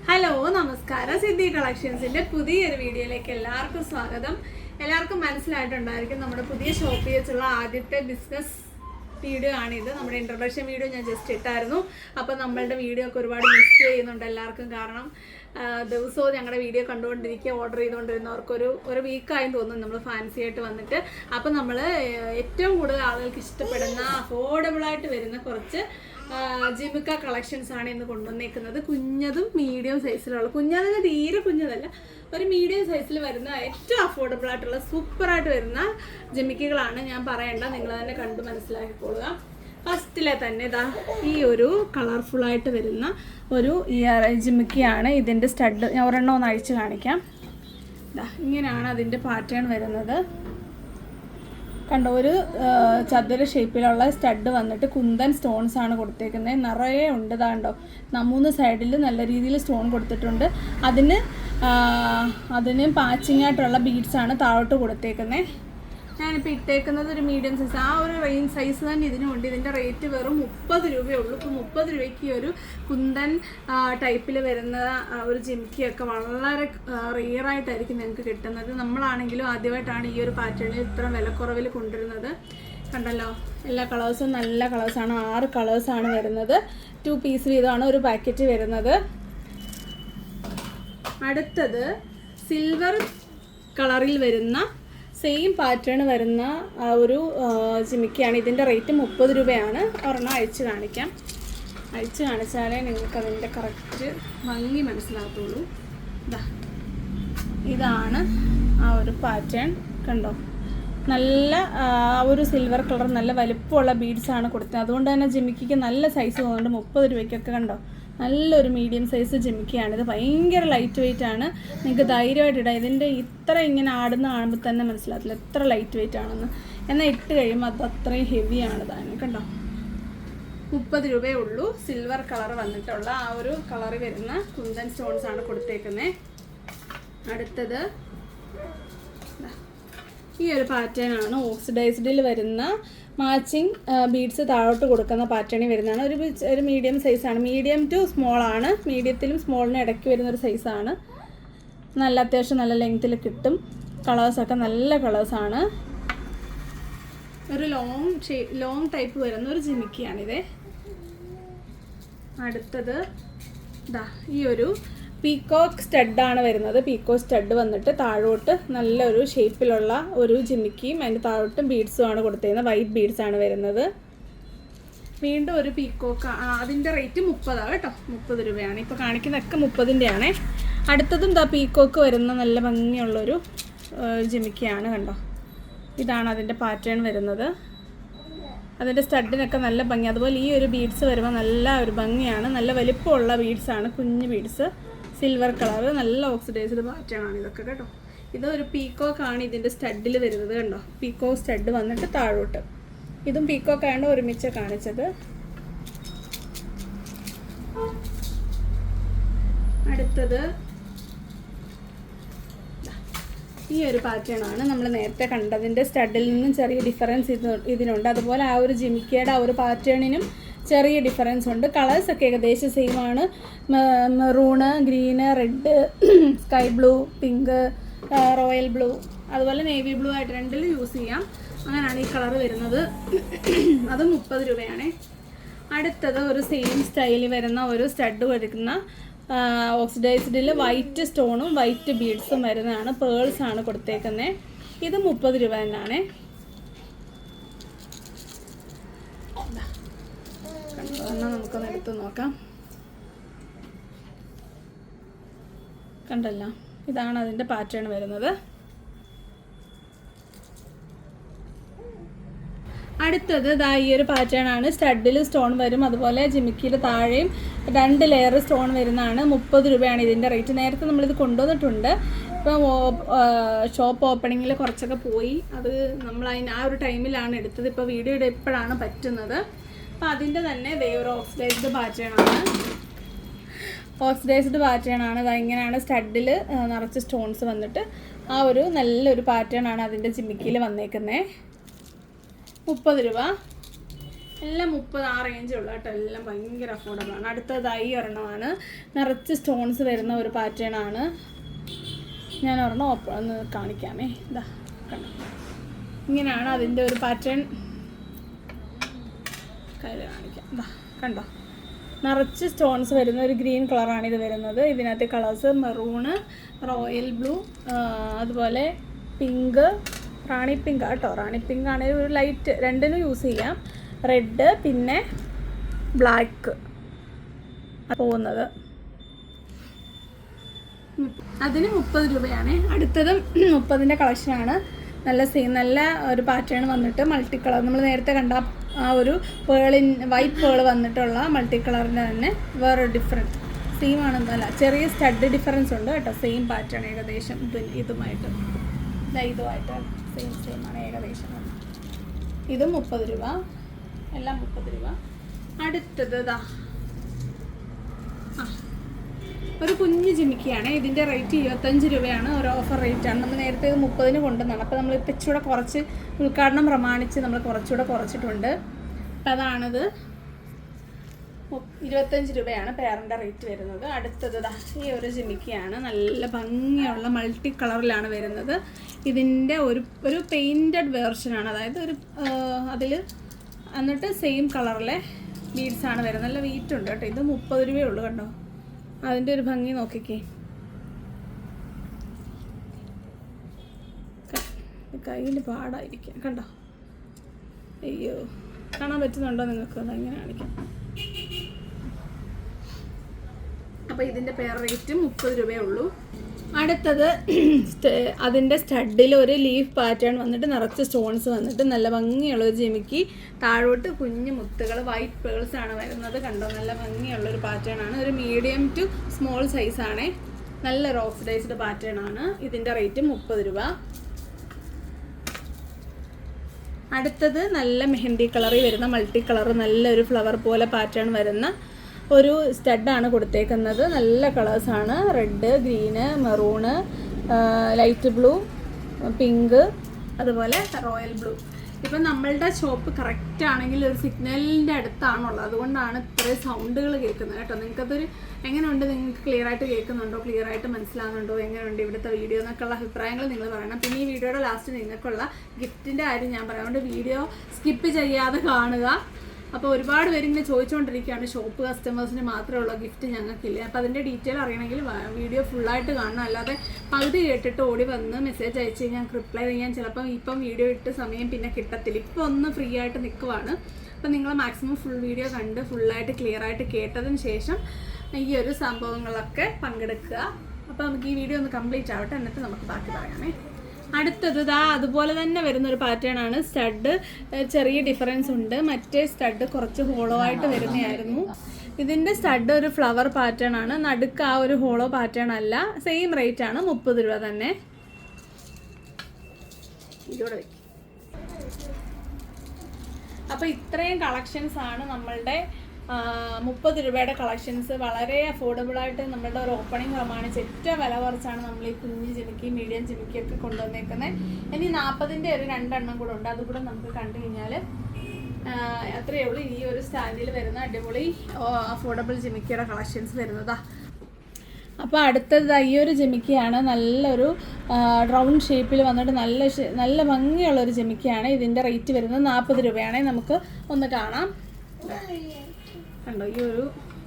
Hello നമസ്കാരം. സിദ്ധി കളക്ഷൻസിന്റെ പുതിയൊരു വീഡിയോയിലേക്ക് എല്ലാവർക്കും സ്വാഗതം. എല്ലാവർക്കും മനസ്സിലായിട്ടുണ്ടായിരിക്കും നമ്മുടെ പുതിയ ഷോപ്പിൽ വെച്ചുള്ള ആദ്യത്തെ ബിസിനസ് വീഡിയോ ആണിത്. നമ്മുടെ ഇൻട്രൊഡക്ഷൻ വീഡിയോ ഞാൻ ജസ്റ്റ് ഇട്ടായിരുന്നു. അപ്പോൾ നമ്മളുടെ വീഡിയോ ഒക്കെ ഒരുപാട് മിസ് ചെയ്യുന്നുണ്ട് എല്ലാവർക്കും. കാരണം ദിവസവും ഞങ്ങളുടെ വീഡിയോ കണ്ടുകൊണ്ടിരിക്കുക, ഓർഡർ ചെയ്തുകൊണ്ടിരുന്നവർക്കൊരു വീക്കായി തോന്നുന്നു നമ്മൾ ഫാൻസി ആയിട്ട് വന്നിട്ട്. അപ്പോൾ നമ്മൾ ഏറ്റവും കൂടുതൽ ആളുകൾക്ക് ഇഷ്ടപ്പെടുന്ന അഫോർഡബിളായിട്ട് വരുന്ന കുറച്ച് ജിമിക്ക കളക്ഷൻസ് ആണ് ഇന്ന് കൊണ്ടുവന്നേക്കുന്നത്. കുഞ്ഞതും മീഡിയം സൈസിലുള്ള, കുഞ്ഞതെന്ന് തീരെ കുഞ്ഞതല്ല, ഒരു മീഡിയം സൈസിൽ വരുന്ന ഏറ്റവും അഫോർഡബിൾ ആയിട്ടുള്ള സൂപ്പറായിട്ട് വരുന്ന ജിമിക്കുകളാണ്. ഞാൻ പറയണ്ട, നിങ്ങൾ തന്നെ കണ്ട് മനസ്സിലാക്കിക്കൊള്ളുക. ഫസ്റ്റിലെ തന്നെ ഇതാ ഈ ഒരു കളർഫുള്ളായിട്ട് വരുന്ന ഒരു ജിമിക്കിയാണ്. ഇതിൻ്റെ സ്റ്റഡ് ഞാൻ ഒരെണ്ണം ഒന്ന് അഴിച്ച് കാണിക്കാം. ഇതാ ഇങ്ങനെയാണ് അതിൻ്റെ പാറ്റേൺ വരുന്നത്. കണ്ടോ, ഒരു ചതുര ഷേപ്പിലുള്ള സ്റ്റഡ് വന്നിട്ട് കുന്തൻ സ്റ്റോൺസ് ആണ് കൊടുത്തേക്കുന്നത്. നിറയെ ഉണ്ട്. ഇതാണ്ടോ 3 സൈഡിൽ നല്ല രീതിയിൽ സ്റ്റോൺ കൊടുത്തിട്ടുണ്ട്. അതിന് പാച്ചിങ് ആയിട്ടുള്ള ബീഡ്സ് ആണ് താഴോട്ട് കൊടുത്തേക്കുന്നത്. ഞാനിപ്പോൾ ഇട്ടേക്കുന്നത് ഒരു മീഡിയം സൈസ്, ആ ഒരു റേഞ്ച് സൈസ് തന്നെ ഇതിനുണ്ട്. ഇതിൻ്റെ റേറ്റ് വെറും 30 രൂപയുള്ളൂ. ഇപ്പോൾ 30 രൂപയ്ക്ക് ഒരു കുന്തൻ ടൈപ്പിൽ വരുന്ന ഒരു ജിമിക്കിയൊക്കെ വളരെ റിയറായിട്ടായിരിക്കും നിങ്ങൾക്ക് കിട്ടുന്നത്. നമ്മളാണെങ്കിലും ആദ്യമായിട്ടാണ് ഈ ഒരു പാറ്റേണിൽ ഇത്ര വിലക്കുറവിൽ കൊണ്ടുവരുന്നത്. കണ്ടല്ലോ, എല്ലാ കളേഴ്സും നല്ല കളേഴ്സാണ്. 6 കളേഴ്സാണ് വരുന്നത്. 2 പീസ് വീതമാണ് ഒരു പാക്കറ്റ് വരുന്നത്. അടുത്തത് സിൽവർ കളറിൽ വരുന്ന സെയിം പാറ്റേൺ വരുന്ന ഒരു ജിമിക്കിയാണ്. ഇതിൻ്റെ റേറ്റ് 30 രൂപയാണ്. ഒരെണ്ണം അഴിച്ച് കാണിക്കാം. അഴിച്ച് കാണിച്ചാലേ നിങ്ങൾക്ക് അതിൻ്റെ കറക്റ്റ് ഭംഗി മനസ്സിലാകത്തുള്ളൂ. ഇതാണ് ആ ഒരു പാറ്റേൺ. കണ്ടോ, നല്ല ഒരു സിൽവർ കളർ, നല്ല വലുപ്പമുള്ള ബീഡ്സാണ് കൊടുത്തത്. അതുകൊണ്ട് തന്നെ ജിമിക്കിക്ക് നല്ല സൈസ് തോന്നുന്നുണ്ട്. 30 രൂപയ്ക്കൊക്കെ കണ്ടോ, നല്ലൊരു മീഡിയം സൈസ് ജിമിക്കിയാണിത്. ഭയങ്കര ലൈറ്റ് വെയിറ്റ് ആണ്. നിങ്ങൾക്ക് ധൈര്യമായിട്ട് ഇടാം. ഇതിൻ്റെ ഇത്ര ഇങ്ങനെ ആടുന്ന കാണുമ്പോൾ തന്നെ മനസ്സിലാകത്തില്ല എത്ര ലൈറ്റ് വെയിറ്റ് ആണെന്ന്. എന്നാൽ ഇട്ട് കഴിയുമ്പോൾ അത് അത്രയും ഹെവിയാണ് താനും. കണ്ടോ, 30 രൂപയേ ഉള്ളൂ. സിൽവർ കളർ വന്നിട്ടുള്ള ആ ഒരു കളർ വരുന്ന കുന്തൻ സ്റ്റോൺസ് ആണ് കൊടുത്തേക്കുന്നത്. അടുത്തത് ഈ ഒരു പാറ്റേൺ ആണ്. ഓക്സിഡൈസ്ഡിൽ വരുന്ന മാച്ചിങ് ബീഡ്സ് താഴോട്ട് കൊടുക്കുന്ന പാറ്റേണിൽ വരുന്നതാണ്. ഒരു മീഡിയം സൈസാണ്. മീഡിയം ടു സ്മോൾ ആണ്. മീഡിയത്തിലും സ്മോളിനും ഇടയ്ക്ക് വരുന്നൊരു സൈസാണ്. നല്ല അത്യാവശ്യം നല്ല ലെങ്ത്തിൽ കിട്ടും. കളേഴ്സൊക്കെ നല്ല കളേഴ്സാണ്. ഒരു ലോങ് ടൈപ്പ് വരുന്ന ഒരു ജിമിക്കിയാണിത്. അടുത്തത് ഇതാ ഈ ഒരു പീക്കോക്ക് സ്റ്റഡാണ് വരുന്നത്. പീക്കോക്ക് സ്റ്റഡ് വന്നിട്ട് താഴോട്ട് നല്ലൊരു ഷേപ്പിലുള്ള ഒരു ജിമിക്കിയും അതിൻ്റെ താഴോട്ട് ബീഡ്സും ആണ് കൊടുത്തിരുന്നത്. വൈറ്റ് ബീഡ്സ് ആണ് വരുന്നത്. വീണ്ടും ഒരു പീക്കോക്ക്, അതിൻ്റെ റേറ്റ് 30 കേട്ടോ. 30 രൂപയാണ്. ഇപ്പോൾ കാണിക്കുന്നതൊക്കെ 30-ൻ്റെയാണേ. അടുത്തതും ദാ പീക്കോക്ക് വരുന്ന നല്ല ഭംഗിയുള്ളൊരു ജിമിക്കിയാണ്. കണ്ടോ, ഇതാണ് അതിൻ്റെ പാറ്റേൺ വരുന്നത്. അതിൻ്റെ സ്റ്റഡിനൊക്കെ നല്ല ഭംഗി. അതുപോലെ ഈ ഒരു ബീഡ്സ് വരുമ്പോൾ നല്ല ഒരു ഭംഗിയാണ്. നല്ല വലിപ്പമുള്ള ബീഡ്സാണ്, കുഞ്ഞ് ബീഡ്സ്, സിൽവർ കളർ, നല്ല ഓക്സിഡൈസ്ഡ് പാറ്റേൺ ആണ് ഇതൊക്കെ കേട്ടോ. ഇതൊരു പീക്കോക്കാണ് ഇതിൻ്റെ സ്റ്റഡിൽ വരുന്നത്. കണ്ടോ, പീക്കോക്ക് സ്റ്റഡ് വന്നിട്ട് താഴോട്ട്. ഇതും പീക്കോക്കാണ് ഒരുമിച്ച് കാണിച്ചത്. അടുത്തത് ഈ ഒരു പാറ്റേൺ ആണ്. നമ്മൾ നേരത്തെ കണ്ടതിൻ്റെ സ്റ്റഡിൽ നിന്നും ചെറിയ ഡിഫറൻസ് ഇതിനുണ്ട്. അതുപോലെ ആ ഒരു ജിമിക്കയുടെ ആ ഒരു പാറ്റേണിനും ചെറിയ ഡിഫറൻസ് ഉണ്ട്. കളേഴ്സൊക്കെ ഏകദേശം സെയിം ആണ്. Maroon, green, red, sky blue, pink, royal blue, അതുപോലെ നേവി ബ്ലൂ ആയിട്ട് രണ്ടിലും യൂസ് ചെയ്യാം. അങ്ങനെയാണ് ഈ കളർ വരുന്നത്. അത് 30 രൂപയാണ്. അടുത്തത് ഒരു സെയിം സ്റ്റൈലിൽ വരുന്ന ഒരു സ്റ്റഡ് വരുന്ന ഓക്സിഡൈസ്ഡിൽ വൈറ്റ് സ്റ്റോണും വൈറ്റ് ബീഡ്സും വരുന്നതാണ്. പേൾസ് ആണ് കൊടുത്തേക്കുന്നത്. ഇത് 30 രൂപ തന്നെയാണ്. എന്നാൽ നമുക്കൊന്ന് എടുത്ത് നോക്കാം. കണ്ടല്ലോ, ഇതാണ് അതിൻ്റെ പാറ്റേൺ വരുന്നത്. അടുത്തത് ഇതാ ഈ ഒരു പാറ്റേൺ ആണ്. സ്റ്റഡിൽ സ്റ്റോൺ വരും, അതുപോലെ ജിമിക്കിയിൽ താഴെയും 2 ലെയർ സ്റ്റോൺ വരുന്നതാണ്. 30 രൂപയാണ് ഇതിൻ്റെ റേറ്റ്. നേരത്തെ നമ്മളിത് കൊണ്ടുവന്നിട്ടുണ്ട്. ഇപ്പം ഷോപ്പ് ഓപ്പണിങ്ങിൽ കുറച്ചൊക്കെ പോയി. അത് നമ്മൾ ആ ഒരു ടൈമിലാണ് എടുത്തത്. ഇപ്പോൾ വീഡിയോ ഇപ്പോഴാണ് പറ്റുന്നത്. അപ്പോൾ അതിൻ്റെ തന്നെ വേറെ ഓക്സിഡൈസ്ഡ് പാറ്റേൺ ആണ്. അത് ഇങ്ങനെയാണ് സ്റ്റഡിൽ നിറച്ച് സ്റ്റോൺസ് വന്നിട്ട് ആ ഒരു നല്ലൊരു പാറ്റേൺ ആണ് അതിൻ്റെ ജിമിക്കിയിൽ വന്നേക്കുന്നത്. 30 രൂപ. എല്ലാം 30 ആ റേഞ്ചുള്ള കേട്ടോ. എല്ലാം ഭയങ്കര അഫോർഡബിൾ ആണ്. അടുത്തതായി ഒരെണ്ണമാണ്, നിറച്ച് സ്റ്റോൺസ് വരുന്ന ഒരു പാറ്റേൺ ആണ്. ഞാൻ ഒരെണ്ണം ഒന്ന് കാണിക്കാമേ. ഇതാ കണ്ടോ, ഇങ്ങനെയാണ് അതിൻ്റെ ഒരു പാറ്റേൺ. കയ്യിൽ കാണിക്കാം. ഇതാ കണ്ടോ, നിറച്ച് സ്റ്റോൺസ് വരുന്ന ഒരു ഗ്രീൻ കളറാണ് ഇത് വരുന്നത്. ഇതിനകത്ത് കളേഴ്സ് മെറൂണ്, റോയൽ ബ്ലൂ, അതുപോലെ പിങ്ക്, റാണി പിങ്ക് കേട്ടോ. റാണി പിങ്ക് ആണെങ്കിൽ ഒരു ലൈറ്റ്, രണ്ടിനും യൂസ് ചെയ്യാം. റെഡ് പിന്നെ ബ്ലാക്ക് പോകുന്നത്. അതിന് 30 രൂപയാണ്. അടുത്തതും 30ൻ്റെ കളക്ഷനാണ്. നല്ല ഒരു പാറ്റേൺ വന്നിട്ട് മൾട്ടി കളർ, നമ്മൾ നേരത്തെ കണ്ട ആ ഒരു വൈറ്റ് പേൾ വന്നിട്ടുള്ള മൾട്ടി കളറിൻ്റെ തന്നെ വേറൊരു ഡിഫറൻറ്റ്. സെയിം ആണെന്നല്ല, ചെറിയ സ്റ്റഡ് ഡിഫറൻസ് ഉണ്ട് കേട്ടോ. സെയിം പാറ്റേൺ ഏകദേശം ഇതുമായിട്ട് ഇതുമായിട്ടാണ് സെയിം ആണ് ഏകദേശം. ഇതും 30 രൂപ, എല്ലാം 30 രൂപ. അടുത്തത് ഒരു കുഞ്ഞു ജിമിക്കിയാണ്. ഇതിൻ്റെ റേറ്റ് 25 രൂപയാണ്. ഒരു ഓഫർ റേറ്റാണ്. നമ്മൾ നേരത്തെ 30-ന് കൊണ്ടുവന്നാണ്. അപ്പോൾ നമ്മളിപ്പോൾ ഇച്ചിരി കുറച്ച് ഉദ്ഘാടനം പ്രമാണിച്ച് നമ്മൾ കുറച്ചുകൂടെ കുറച്ചിട്ടുണ്ട്. അപ്പം അതാണിത്. 25 രൂപയാണ് പേരിൻ്റെ റേറ്റ് വരുന്നത്. അടുത്തത് ഈ ഒരു ജിമിക്കിയാണ്. നല്ല ഭംഗിയുള്ള മൾട്ടി കളറിലാണ് വരുന്നത്. ഇതിൻ്റെ ഒരു പെയിൻറ്റഡ് വേർഷനാണ്. അതായത് അതിൽ എന്നിട്ട് സെയിം കളറിലെ ബീഡ്സാണ് വരുന്നത്. നല്ല വെയിറ്റ് ഉണ്ട് കേട്ടോ. ഇത് 30 രൂപയേ ഉള്ളൂ. കണ്ടോ അതിൻ്റെ ഒരു ഭംഗി നോക്കിക്കേ. കയ്യിൽ പാടായിരിക്കാം. കണ്ടോ, അയ്യോ കാണാൻ പറ്റുന്നുണ്ടോ നിങ്ങൾക്ക്? അതെങ്ങനെ കാണിക്കാം. അപ്പോൾ ഇതിൻ്റെ പേർ റേറ്റും 30 രൂപയേ ഉള്ളൂ. അടുത്തത് അതിൻ്റെ സ്റ്റഡിൽ ഒരു ലീഫ് പാറ്റേൺ വന്നിട്ട് നിറച്ച് സ്റ്റോൺസ് വന്നിട്ട് നല്ല ഭംഗിയുള്ളൊരു ജിമിക്കി. താഴോട്ട് കുഞ്ഞു മുത്തുകൾ, വൈറ്റ് പേൾസ് ആണ് വരുന്നത്. കണ്ടോ, നല്ല ഭംഗിയുള്ളൊരു പാറ്റേൺ ആണ്. ഒരു മീഡിയം ടു സ്മോൾ സൈസാണ്. നല്ലൊരു ഓക്സിഡൈസ്ഡ് പാറ്റേൺ ആണ്. ഇതിൻ്റെ റേറ്റ് 30 രൂപ. അടുത്തത് നല്ല മെഹന്തി കളറിൽ വരുന്ന മൾട്ടി കളർ, നല്ലൊരു ഫ്ലവർ പോലെ പാറ്റേൺ വരുന്ന ഒരു സ്റ്റഡാണ് കൊടുത്തേക്കുന്നത്. നല്ല കളേഴ്സാണ്. Red, green, maroon, light blue, pink, അതുപോലെ റോയൽ ബ്ലൂ. ഇപ്പം നമ്മളുടെ ഷോപ്പ് കറക്റ്റ് ആണെങ്കിൽ ഒരു സിഗ്നലിൻ്റെ അടുത്താണുള്ളത്. അതുകൊണ്ടാണ് ഇത്രയും സൗണ്ടുകൾ കേൾക്കുന്നത് കേട്ടോ. നിങ്ങൾക്കതൊരു എങ്ങനെയുണ്ട്, നിങ്ങൾക്ക് ക്ലിയർ ആയിട്ട് കേൾക്കുന്നുണ്ടോ, ക്ലിയർ ആയിട്ട് മനസ്സിലാകുന്നുണ്ടോ, എങ്ങനെയുണ്ട് ഇവിടുത്തെ വീഡിയോ എന്നൊക്കെയുള്ള അഭിപ്രായങ്ങൾ നിങ്ങൾ പറയണം. പിന്നെ ഈ വീഡിയോയുടെ ലാസ്റ്റ് നിങ്ങൾക്കുള്ള ഗിഫ്റ്റിൻ്റെ കാര്യം ഞാൻ പറയാം. അതുകൊണ്ട് വീഡിയോ സ്കിപ്പ് ചെയ്യാതെ കാണുക. അപ്പോൾ ഒരുപാട് പേര് ഇങ്ങനെ ചോദിച്ചുകൊണ്ടിരിക്കുകയാണ്, ഷോപ്പ് കസ്റ്റമേഴ്സിന് മാത്രമേ ഉള്ളൂ ഗിഫ്റ്റ് ഞങ്ങൾക്കില്ല. അപ്പോൾ അതിൻ്റെ ഡീറ്റെയിൽ അറിയണമെങ്കിൽ വീഡിയോ ഫുള്ളായിട്ട് കാണണം. അല്ലാതെ പകുതി കേട്ടിട്ട് ഓടി വന്ന് മെസ്സേജ് അയച്ച് കഴിഞ്ഞാൽ റിപ്ലൈ ചെയ്യാൻ ചിലപ്പം ഇപ്പം വീഡിയോ ഇട്ട് സമയം പിന്നെ കിട്ടത്തില്ല. ഇപ്പോൾ ഒന്ന് ഫ്രീ ആയിട്ട് നിൽക്കുവാണ്. അപ്പം നിങ്ങൾ മാക്സിമം ഫുൾ വീഡിയോ കണ്ട് ഫുള്ളായിട്ട് ക്ലിയർ ആയിട്ട് കേട്ടതിന് ശേഷം ഈ ഒരു സംഭവങ്ങളൊക്കെ പങ്കെടുക്കുക. അപ്പോൾ നമുക്ക് ഈ വീഡിയോ ഒന്ന് കംപ്ലീറ്റ് ആവട്ടെ, എന്നിട്ട് നമുക്ക് ബാക്കി പറയാമേ. അടുത്തത് അതുപോലെ തന്നെ വരുന്നൊരു പാറ്റേൺ ആണ്. സ്റ്റഡ് ചെറിയ ഡിഫറൻസ് ഉണ്ട്. മറ്റേ സ്റ്റഡ് കുറച്ച് ഹോളോ ആയിട്ട് വരുന്നതായിരുന്നു. ഇതിൻ്റെ സ്റ്റഡ് ഒരു ഫ്ലവർ പാറ്റേൺ ആണ്. നടുക്ക് ആ ഒരു ഹോളോ പാറ്റേൺ അല്ല. സെയിം റേറ്റ് ആണ്, 30 രൂപ തന്നെ. ഇതോടെ വയ്ക്കും. അപ്പോൾ ഇത്രയും കളക്ഷൻസ് ആണ് നമ്മളുടെ 30 രൂപയുടെ കളക്ഷൻസ്. വളരെ അഫോർഡബിളായിട്ട് നമ്മളുടെ ഒരു ഓപ്പണിംഗ് പ്രമാണിച്ച് ഏറ്റവും വില കുറച്ചാണ് നമ്മൾ ഈ കുഞ്ഞ് ജിമിക്കി, മീഡിയം ജിമിക്കിയൊക്കെ കൊണ്ടുവന്നേക്കുന്നത്. ഇനി 40ൻ്റെ ഒരു 2 എണ്ണം കൂടെ ഉണ്ട്. അതുകൂടെ നമുക്ക് കണ്ടു കഴിഞ്ഞാൽ അത്രയേ ഉള്ളൂ. ഈ ഒരു സ്റ്റാൻഡിൽ വരുന്ന അടിപൊളി അഫോർഡബിൾ ജിമിക്കിയുടെ കളക്ഷൻസ് വരുന്നതാ. അപ്പോൾ അടുത്തത് ഈ ഒരു ജിമിക്കിയാണ്. നല്ലൊരു റൗണ്ട് ഷേപ്പിൽ വന്നിട്ട് നല്ല ഭംഗിയുള്ളൊരു ജിമിക്കിയാണ്. ഇതിൻ്റെ റേറ്റ് വരുന്നത് 40 രൂപയാണ്. നമുക്ക് ഒന്ന് കാണാം. കണ്ടോ, ഈ ഒരു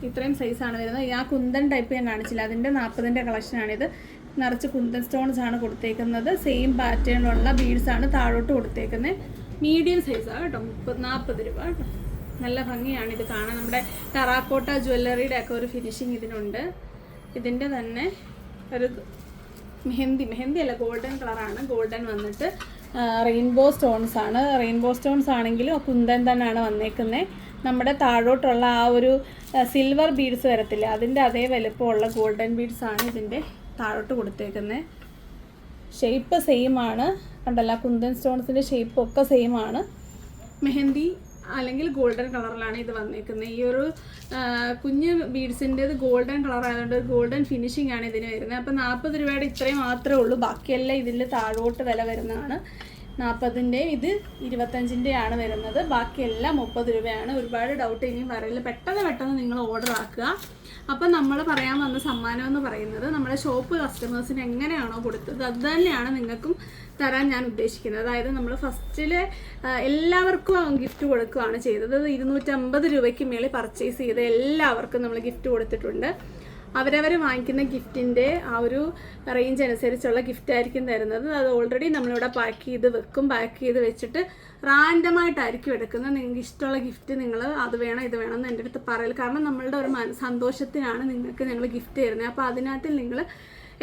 ഇത്രയും സൈസാണ് വരുന്നത്. ആ കുന്തൻ ടൈപ്പ് ഞാൻ കാണിച്ചില്ല, അതിൻ്റെ 40ൻ്റെ കളക്ഷനാണിത്. നിറച്ച് കുന്തൻ സ്റ്റോൺസ് ആണ് കൊടുത്തേക്കുന്നത്. സെയിം പാറ്റേണിലുള്ള ബീഡ്സാണ് താഴോട്ട് കൊടുത്തേക്കുന്നത്. മീഡിയം സൈസാണ് കേട്ടോ. 40 രൂപ കേട്ടോ. നല്ല ഭംഗിയാണ് ഇത് കാണാൻ. നമ്മുടെ ടെറാക്കോട്ട ജ്വല്ലറിയുടെ ഒക്കെ ഒരു ഫിനിഷിങ് ഇതിനുണ്ട്. ഇതിൻ്റെ തന്നെ ഒരു മെഹന്തി അല്ല, ഗോൾഡൻ കളറാണ്. ഗോൾഡൻ വന്നിട്ട് റെയിൻബോ സ്റ്റോൺസ് ആണ്. റെയിൻബോ സ്റ്റോൺസ് ആണെങ്കിലും കുന്തൻ തന്നെയാണ് വന്നേക്കുന്നത്. നമ്മുടെ താഴോട്ടുള്ള ആ ഒരു സിൽവർ ബീഡ്സ് വരത്തില്ല, അതിൻ്റെ അതേ വലുപ്പമുള്ള ഗോൾഡൻ ബീഡ്സ് ആണ് ഇതിൻ്റെ താഴോട്ട് കൊടുത്തേക്കുന്നത്. ഷേപ്പ് സെയിം ആണ്. കണ്ടല്ല, കുന്തൻ സ്റ്റോൺസിൻ്റെ ഷേപ്പ് ഒക്കെ സെയിം ആണ്. മെഹന്തി അല്ലെങ്കിൽ ഗോൾഡൻ കളറിലാണ് ഇത് വന്നേക്കുന്നത്. ഈ ഒരു കുഞ്ഞ് ബീഡ്സിൻ്റേത് ഗോൾഡൻ കളർ ആയതുകൊണ്ട് ഗോൾഡൻ ഫിനിഷിംഗ് ആണ് ഇതിന് വരുന്നത്. അപ്പോൾ 40 രൂപയുടെ ഇത്രയും മാത്രമേ ഉള്ളൂ. ബാക്കിയെല്ലാം ഇതിൽ താഴോട്ട് വില വരുന്നതാണ്. 40-ൻ്റെയും ഇത് 25-ൻ്റെയാണ് വരുന്നത്. ബാക്കിയെല്ലാം 30 രൂപയാണ്. ഒരുപാട് ഡൗട്ട് ഇനിയും പറയില്ല. പെട്ടെന്ന് നിങ്ങൾ ഓർഡർ ആക്കുക. അപ്പം നമ്മൾ പറയാൻ വന്ന സമ്മാനം എന്ന് പറയുന്നത് നമ്മുടെ ഷോപ്പ് കസ്റ്റമേഴ്സിന് എങ്ങനെയാണോ കൊടുത്തത് അത് തന്നെയാണ് നിങ്ങൾക്കും തരാൻ ഞാൻ ഉദ്ദേശിക്കുന്നത്. അതായത് നമ്മൾ ഫസ്റ്റിൽ എല്ലാവർക്കും ഗിഫ്റ്റ് കൊടുക്കുകയാണ് ചെയ്തത്. 250 രൂപയ്ക്ക് മേളിൽ പർച്ചേസ് ചെയ്ത് എല്ലാവർക്കും നമ്മൾ ഗിഫ്റ്റ് കൊടുത്തിട്ടുണ്ട്. അവരവർ വാങ്ങിക്കുന്ന ഗിഫ്റ്റിൻ്റെ ആ ഒരു റേഞ്ച് അനുസരിച്ചുള്ള ഗിഫ്റ്റ് ആയിരിക്കും തരുന്നത്. അത് ഓൾറെഡി നമ്മളിവിടെ പാക്ക് ചെയ്ത് വെക്കും. പാക്ക് ചെയ്ത് വെച്ചിട്ട് റാൻഡമായിട്ടായിരിക്കും എടുക്കുന്നത്. നിങ്ങൾക്ക് ഇഷ്ടമുള്ള ഗിഫ്റ്റ് നിങ്ങൾ അത് വേണം ഇത് വേണം എന്ന് എൻ്റെ അടുത്ത് പറയൽ. കാരണം നമ്മളുടെ ഒരു സന്തോഷത്തിനാണ് നിങ്ങൾക്ക് ഞങ്ങൾ ഗിഫ്റ്റ് തരുന്നത്. അപ്പോൾ അതിനകത്തിൽ നിങ്ങൾ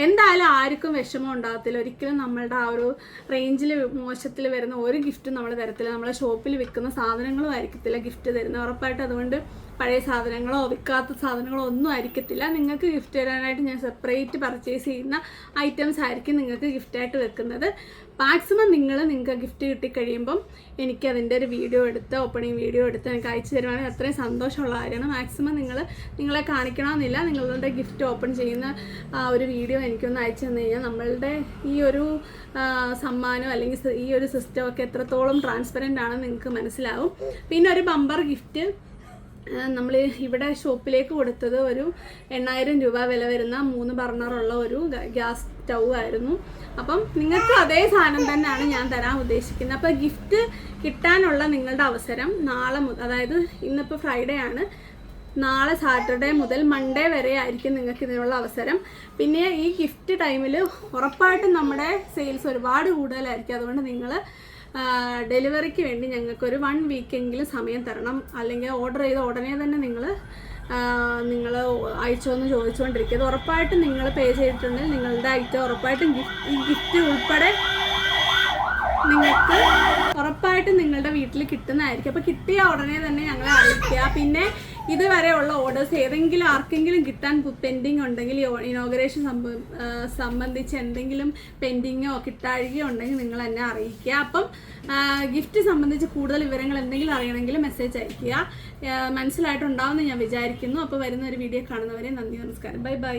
എന്തായാലും ആർക്കും വിഷമം ഉണ്ടാകത്തില്ല. ഒരിക്കലും നമ്മളുടെ ആ ഒരു റേഞ്ചിൽ മോശത്തിൽ വരുന്ന ഒരു ഗിഫ്റ്റും നമ്മൾ തരത്തില്ല. നമ്മളെ ഷോപ്പിൽ വിൽക്കുന്ന സാധനങ്ങളും ആയിരിക്കത്തില്ല ഗിഫ്റ്റ് തരുന്നത് ഉറപ്പായിട്ട്. അതുകൊണ്ട് പഴയ സാധനങ്ങളോ വിൽക്കാത്ത സാധനങ്ങളോ ഒന്നും ആയിരിക്കത്തില്ല. നിങ്ങൾക്ക് ഗിഫ്റ്റ് തരാനായിട്ട് ഞാൻ സെപ്പറേറ്റ് പർച്ചേസ് ചെയ്യുന്ന ഐറ്റംസ് ആയിരിക്കും നിങ്ങൾക്ക് ഗിഫ്റ്റായിട്ട് വെക്കുന്നത്. മാക്സിമം നിങ്ങൾക്ക് ഗിഫ്റ്റ് കിട്ടിക്കഴിയുമ്പം എനിക്ക് അതിൻ്റെ ഒരു വീഡിയോ എടുത്ത് ഓപ്പണിംഗ് വീഡിയോ എടുത്ത് എനിക്ക് അയച്ചു തരുവാണെങ്കിൽ അത്രയും സന്തോഷമുള്ള കാര്യമാണ്. മാക്സിമം നിങ്ങളെ കാണിക്കണമെന്നില്ല. നിങ്ങളുടെ ഗിഫ്റ്റ് ഓപ്പൺ ചെയ്യുന്ന ആ ഒരു വീഡിയോ എനിക്കൊന്ന് അയച്ചു തന്നു കഴിഞ്ഞാൽ നമ്മളുടെ ഈ ഒരു സമ്മാനം അല്ലെങ്കിൽ ഈ ഒരു സിസ്റ്റമൊക്കെ എത്രത്തോളം ട്രാൻസ്പെറൻ്റ് ആണെന്ന് നിങ്ങൾക്ക് മനസ്സിലാവും. പിന്നെ ഒരു ബമ്പർ ഗിഫ്റ്റ് നമ്മൾ ഇവിടെ ഷോപ്പിലേക്ക് കൊടുത്തത് ഒരു 8000 രൂപ വില വരുന്ന 3 ബർണറുള്ള ഒരു ഗ്യാസ് സ്റ്റൗ ആയിരുന്നു. അപ്പം നിങ്ങൾക്കും അതേ സാധനം തന്നെയാണ് ഞാൻ തരാൻ ഉദ്ദേശിക്കുന്നത്. അപ്പോൾ ഗിഫ്റ്റ് കിട്ടാനുള്ള നിങ്ങളുടെ അവസരം നാളെ മുതൽ, അതായത് ഇന്നിപ്പോൾ ഫ്രൈഡേ ആണ്, നാളെ സാറ്റർഡേ മുതൽ മൺഡേ വരെ ആയിരിക്കും നിങ്ങൾക്ക് ഇതിനുള്ള അവസരം. പിന്നെ ഈ ഗിഫ്റ്റ് ടൈമിൽ ഉറപ്പായിട്ടും നമ്മുടെ സെയിൽസ് ഒരുപാട് കൂടുതലായിരിക്കും. അതുകൊണ്ട് നിങ്ങൾ ഡെലിവറിക്ക് വേണ്ടി ഞങ്ങൾക്കൊരു 1 വീക്കെങ്കിലും സമയം തരണം. അല്ലെങ്കിൽ ഓർഡർ ചെയ്ത ഉടനെ തന്നെ നിങ്ങൾ അയച്ചോന്ന് ചോദിച്ചുകൊണ്ടിരിക്കുക. അത് ഉറപ്പായിട്ടും നിങ്ങൾ പേ ചെയ്തിട്ടുണ്ടെങ്കിൽ നിങ്ങളുടെ ഐറ്റം ഉറപ്പായിട്ടും ഈ ഗിഫ്റ്റ് ഉൾപ്പെടെ നിങ്ങൾക്ക് ഉറപ്പായിട്ടും നിങ്ങളുടെ വീട്ടിൽ കിട്ടുന്നതായിരിക്കും. അപ്പോൾ കിട്ടിയ ഉടനെ തന്നെ ഞങ്ങളെ അറിയിക്കുക. പിന്നെ ഇതുവരെയുള്ള ഓർഡേഴ്സ് ഏതെങ്കിലും ആർക്കെങ്കിലും കിട്ടാൻ പെൻഡിങ് ഉണ്ടെങ്കിൽ, ഇനോഗ്രേഷൻ സംബന്ധിച്ച് എന്തെങ്കിലും പെൻഡിങ്ങോ കിട്ടാഴികയോ ഉണ്ടെങ്കിൽ നിങ്ങൾ എന്നെ അറിയിക്കുക. അപ്പം ഗിഫ്റ്റ് സംബന്ധിച്ച് കൂടുതൽ വിവരങ്ങൾ എന്തെങ്കിലും അറിയണമെങ്കിൽ മെസ്സേജ് അയയ്ക്കുക. മനസ്സിലായിട്ടുണ്ടാവുമെന്ന് ഞാൻ വിചാരിക്കുന്നു. അപ്പോൾ വരുന്ന ഒരു വീഡിയോ കാണുന്നവരെ നന്ദി, നമസ്കാരം, ബൈ ബൈ.